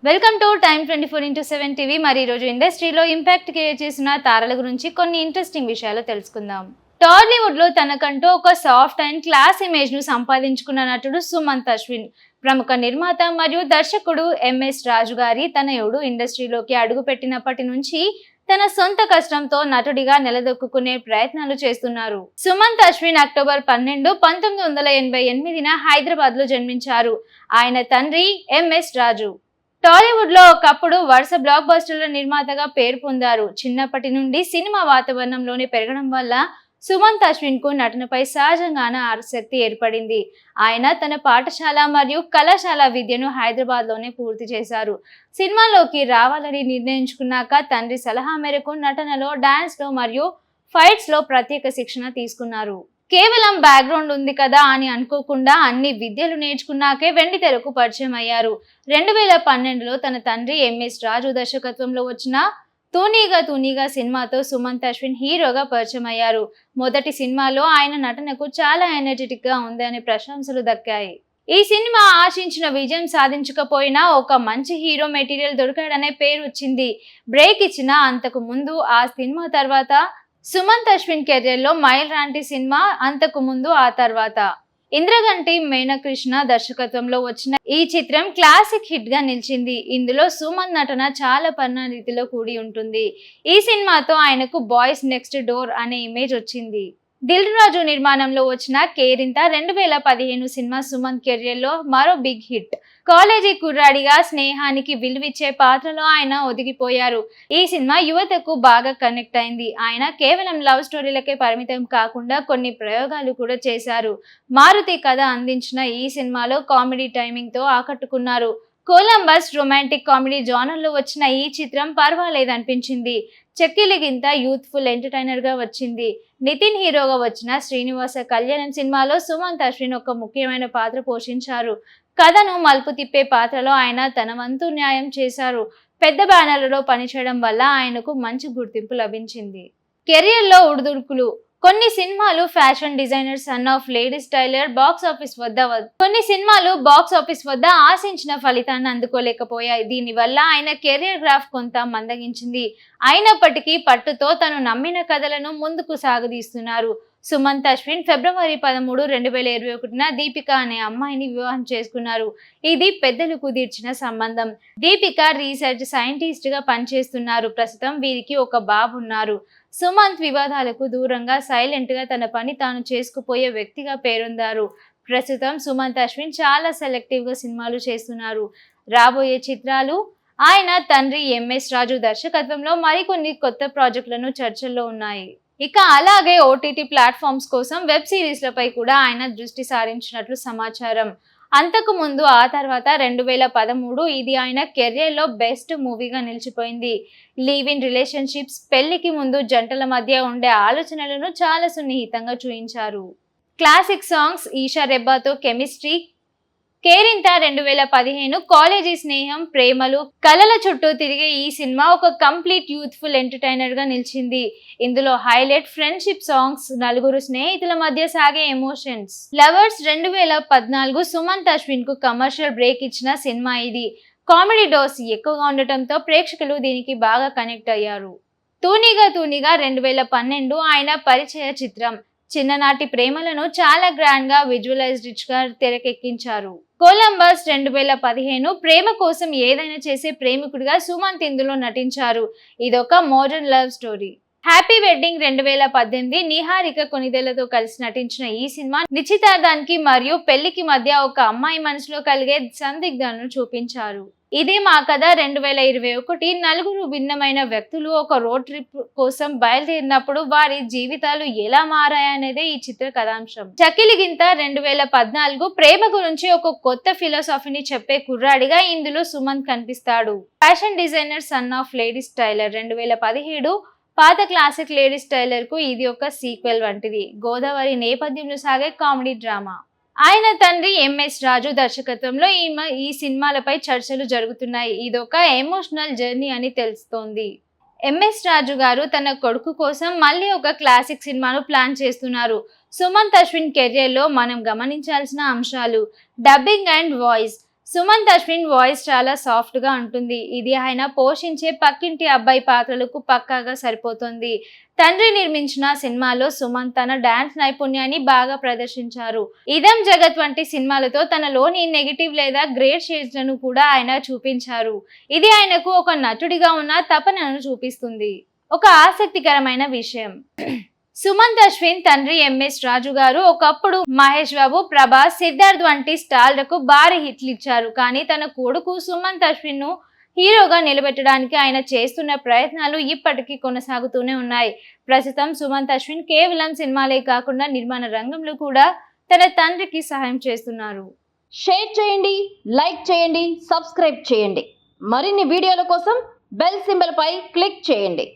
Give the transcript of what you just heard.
Welcome to time 24x7 TV. మరి ఈరోజు ఇండస్ట్రీలో ఇంపాక్ట్ క్రియేట్ చేసిన తారల గురించి కొన్ని ఇంట్రెస్టింగ్ విషయాలు తెలుసుకుందాం. టాలీవుడ్ లో తనకంటూ ఒక సాఫ్ట్ అండ్ క్లాస్ ఇమేజ్ ను సంపాదించుకున్న నటుడు సుమంత్ అశ్విన్. ప్రముఖ నిర్మాత మరియు దర్శకుడు ఎంఎస్ రాజు గారి తనయుడు ఇండస్ట్రీలోకి అడుగుపెట్టినప్పటి నుంచి తన సొంత కష్టంతో నటుడిగా నిలదొక్కునే ప్రయత్నాలు చేస్తున్నారు. సుమంత్ అశ్విన్ అక్టోబర్ 12, 1988న హైదరాబాద్ లో జన్మించారు. ఆయన తండ్రి ఎంఎస్ రాజు. టాలీవుడ్ లో ఒకప్పుడు వరుస బ్లాక్ బస్టర్ల నిర్మాతగా పేరు పొందారు. చిన్నప్పటి నుండి సినిమా వాతావరణంలోనే పెరగడం వల్ల సుమంత్ అశ్విన్ కు నటనపై సహజంగానే ఆసక్తి ఏర్పడింది. ఆయన తన పాఠశాల మరియు కళాశాల విద్యను హైదరాబాద్ లోనే పూర్తి చేశారు. సినిమాలోకి రావాలని నిర్ణయించుకున్నాక తండ్రి సలహా మేరకు నటనలో, డాన్స్ లో మరియు ఫైట్స్ లో ప్రత్యేక శిక్షణ తీసుకున్నారు. కేవలం బ్యాక్గ్రౌండ్ ఉంది కదా అని అనుకోకుండా అన్ని విద్యలు నేర్చుకున్నాకే వెండి తెరకు పరిచయం అయ్యారు. 2012లో తన తండ్రి ఎంఎస్ రాజు దర్శకత్వంలో వచ్చిన తూనీగా సినిమాతో సుమంత్ అశ్విన్ హీరోగా పరిచయం అయ్యారు. మొదటి సినిమాలో ఆయన నటనకు చాలా ఎనర్జెటిక్ గా ఉంది అనే ప్రశంసలు దక్కాయి. ఈ సినిమా ఆశించిన విజయం సాధించకపోయినా ఒక మంచి హీరో మెటీరియల్ దొరికాడనే పేరు వచ్చింది. బ్రేక్ ఇచ్చిన అంతకు ముందు ఆ సినిమా తర్వాత సుమంత్ అశ్విన్ కెరియర్ లో మైల్ రాంటి సినిమా, అంతకు ముందు ఆ తర్వాత ఇంద్రగంటి మేనకృష్ణ దర్శకత్వంలో వచ్చిన ఈ చిత్రం క్లాసిక్ హిట్ గా నిలిచింది. ఇందులో సుమంత్ నటన చాలా పరిణామరీతిలో కూడి ఉంటుంది. ఈ సినిమాతో ఆయనకు బాయ్స్ నెక్స్ట్ డోర్ అనే ఇమేజ్ వచ్చింది. దిల్ రాజు నిర్మాణంలో వచ్చిన కేరింత 2015 సినిమా సుమంత్ కెరియర్ లో మరో బిగ్ హిట్. కాలేజీ కుర్రాడిగా స్నేహానికి విలువిచ్చే పాత్రలో ఆయన ఒదిగిపోయారు. ఈ సినిమా యువతకు బాగా కనెక్ట్ అయింది. ఆయన కేవలం లవ్ స్టోరీలకే పరిమితం కాకుండా కొన్ని ప్రయోగాలు కూడా చేశారు. మారుతి కథ అందించిన ఈ సినిమాలో కామెడీ టైమింగ్ తో ఆకట్టుకున్నారు. కొలంబస్ రొమాంటిక్ కామెడీ జానర్ లో వచ్చిన ఈ చిత్రం పర్వాలేదనిపించింది. చెక్కిలిగింత యూత్ఫుల్ ఎంటర్టైనర్ గా వచ్చింది. నితిన్ హీరోగా వచ్చిన శ్రీనివాస కళ్యాణం సినిమాలో సుమంత్ అశ్విన్ ఒక ముఖ్యమైన పాత్ర పోషించారు. కథను మలుపు తిప్పే పాత్రలో ఆయన తన వంతు న్యాయం చేశారు. పెద్ద బ్యానర్లలో పనిచేయడం వల్ల ఆయనకు మంచి గుర్తింపు లభించింది. కెరియర్ లో ఉడుదుడుకులు. కొన్ని సినిమాలు fashion designer, son of ladies tailor box office వద్ద ఆశించిన ఫలితాన్ని అందుకోలేకపోయాయి. దీనివల్ల ఆయన కెరియర్ గ్రాఫ్ కొంత మందగించింది. అయినప్పటికీ పట్టుతో తను నమ్మిన కథలను ముందుకు సాగదీస్తున్నారు. సుమంత్ అశ్విన్ ఫిబ్రవరి 13, 2021న దీపిక అనే అమ్మాయిని వివాహం చేసుకున్నారు. ఇది పెద్దలు కుదిర్చిన సంబంధం. దీపిక రీసెర్చ్ సైంటిస్ట్ గా పనిచేస్తున్నారు. ప్రస్తుతం వీరికి ఒక బాబు ఉన్నారు. సుమంత్ వివాదాలకు దూరంగా సైలెంట్ గా తన పని తాను చేసుకుపోయే వ్యక్తిగా పేరొందారు. ప్రస్తుతం సుమంత్ అశ్విన్ చాలా సెలెక్టివ్ గా సినిమాలు చేస్తున్నారు. రాబోయే చిత్రాలు ఆయన తండ్రి ఎంఎస్ రాజు దర్శకత్వంలో మరికొన్ని కొత్త ప్రాజెక్టులను చర్చల్లో ఉన్నాయి. ఇక అలాగే ఓటీటీ ప్లాట్ఫామ్స్ కోసం వెబ్ సిరీస్లపై కూడా ఆయన దృష్టి సారించినట్లు సమాచారం. అంతకు ముందు ఆ తర్వాత 2013 ఇది ఆయన కెరియర్ లో బెస్ట్ మూవీగా నిలిచిపోయింది. లివ్ ఇన్ రిలేషన్షిప్స్, పెళ్లికి ముందు జంటల మధ్య ఉండే ఆలోచనలను చాలా సున్నిహితంగా చూయించారు. క్లాసిక్ సాంగ్స్, ఈషా రెబ్బాతో కెమిస్ట్రీ. కేరింత 2015 కాలేజీ స్నేహం, ప్రేమలు, కలల చుట్టూ తిరిగే ఈ సినిమా ఒక కంప్లీట్ యూత్ఫుల్ ఎంటర్టైనర్ గా నిలిచింది. ఇందులో హైలైట్ ఫ్రెండ్షిప్ సాంగ్స్, నలుగురు స్నేహితుల మధ్య సాగే ఎమోషన్స్. లవర్స్ 2014 సుమంత్ అశ్విన్ కు కమర్షియల్ బ్రేక్ ఇచ్చిన సినిమా ఇది. కామెడీ డోస్ ఎక్కువగా ఉండటంతో ప్రేక్షకులు దీనికి బాగా కనెక్ట్ అయ్యారు. తూనీగా 2012 ఆయన పరిచయ చిత్రం. చిన్ననాటి ప్రేమలను చాలా గ్రాండ్ గా విజువలైజ్ రిచ్ గా తెరకెక్కించారు. కొలంబస్ 2015 ప్రేమ కోసం ఏదైనా చేసే ప్రేమికుడిగా సుమంత్ ఇందులో నటించారు. ఇదొక modern love story. Happy wedding 2018 Niharika కొనిదెలతో కలిసి నటించిన ఈ సినిమా నిశ్చితార్థానికి మరియు పెళ్లికి మధ్య ఒక అమ్మాయి మనసులో కలిగే సందిగ్ధాలను చూపించారు. ఇదే మా కథ 2021 నలుగురు భిన్నమైన వ్యక్తులు ఒక రోడ్ ట్రిప్ కోసం బయలుదేరినప్పుడు వారి జీవితాలు ఎలా మారాయనేదే ఈ చిత్ర కథాంశం. చకిలిగింత 2014 ప్రేమ గురించి ఒక కొత్త ఫిలాసఫీని చెప్పే కుర్రాడిగా ఇందులో సుమంత్ కనిపిస్తాడు. Fashion designer, son of ladies tailor 2017 పాత క్లాసిక్ లేడీస్ టైలర్ కు ఇది ఒక సీక్వెల్ వంటిది. గోదావరి నేపథ్యంలో సాగే కామెడీ డ్రామా. ఆయన తండ్రి ఎంఎస్ రాజు దర్శకత్వంలో ఈ సినిమాలపై చర్చలు జరుగుతున్నాయి. ఇదొక ఎమోషనల్ జర్నీ అని తెలుస్తోంది. ఎంఎస్ రాజు గారు తన కొడుకు కోసం మళ్ళీ ఒక క్లాసిక్ సినిమాను ప్లాన్ చేస్తున్నారు. సుమంత్ అశ్విన్ కెరియర్ లో మనం గమనించాల్సిన అంశాలు. Dubbing and voice. Sumanth Ashwin voice చాలా సాఫ్ట్ గా ఉంటుంది. ఇది ఆయన పోషించే పక్కింటి అబ్బాయి పాత్రలకు పక్కాగా సరిపోతుంది. తండ్రి నిర్మించిన సినిమాలో సుమంత్ తన డాన్స్ నైపుణ్యాన్ని బాగా ప్రదర్శించారు. ఇదం జగత్ వంటి సినిమాలతో తనలోని నెగిటివ్ లేదా గ్రేట్ షేడ్స్ లను కూడా ఆయన చూపించారు. ఇది ఆయనకు ఒక నటుడిగా ఉన్న తపనను చూపిస్తుంది. ఒక ఆసక్తికరమైన విషయం, సుమంత్ అశ్విన్ తండ్రి ఎంఎస్ రాజు గారు ఒకప్పుడు మహేష్ బాబు, ప్రభాస్, సిద్ధార్థ్ వంటి స్టార్లకు భారీ హిట్లు ఇచ్చారు. కానీ తన కొడుకు సుమంత్ అశ్విన్ ను హీరోగా నిలబెట్టడానికి ఆయన చేస్తున్న ప్రయత్నాలు ఇప్పటికీ కొనసాగుతూనే ఉన్నాయి. ప్రస్తుతం సుమంత్ అశ్విన్ కేవలం సినిమాలే కాకుండా నిర్మాణ రంగంలో కూడా తన తండ్రికి సహాయం చేస్తున్నారు. షేర్ చేయండి, లైక్ చేయండి, సబ్స్క్రైబ్ చేయండి. మరిన్ని వీడియోల కోసం బెల్ సింబల్ పై క్లిక్ చేయండి.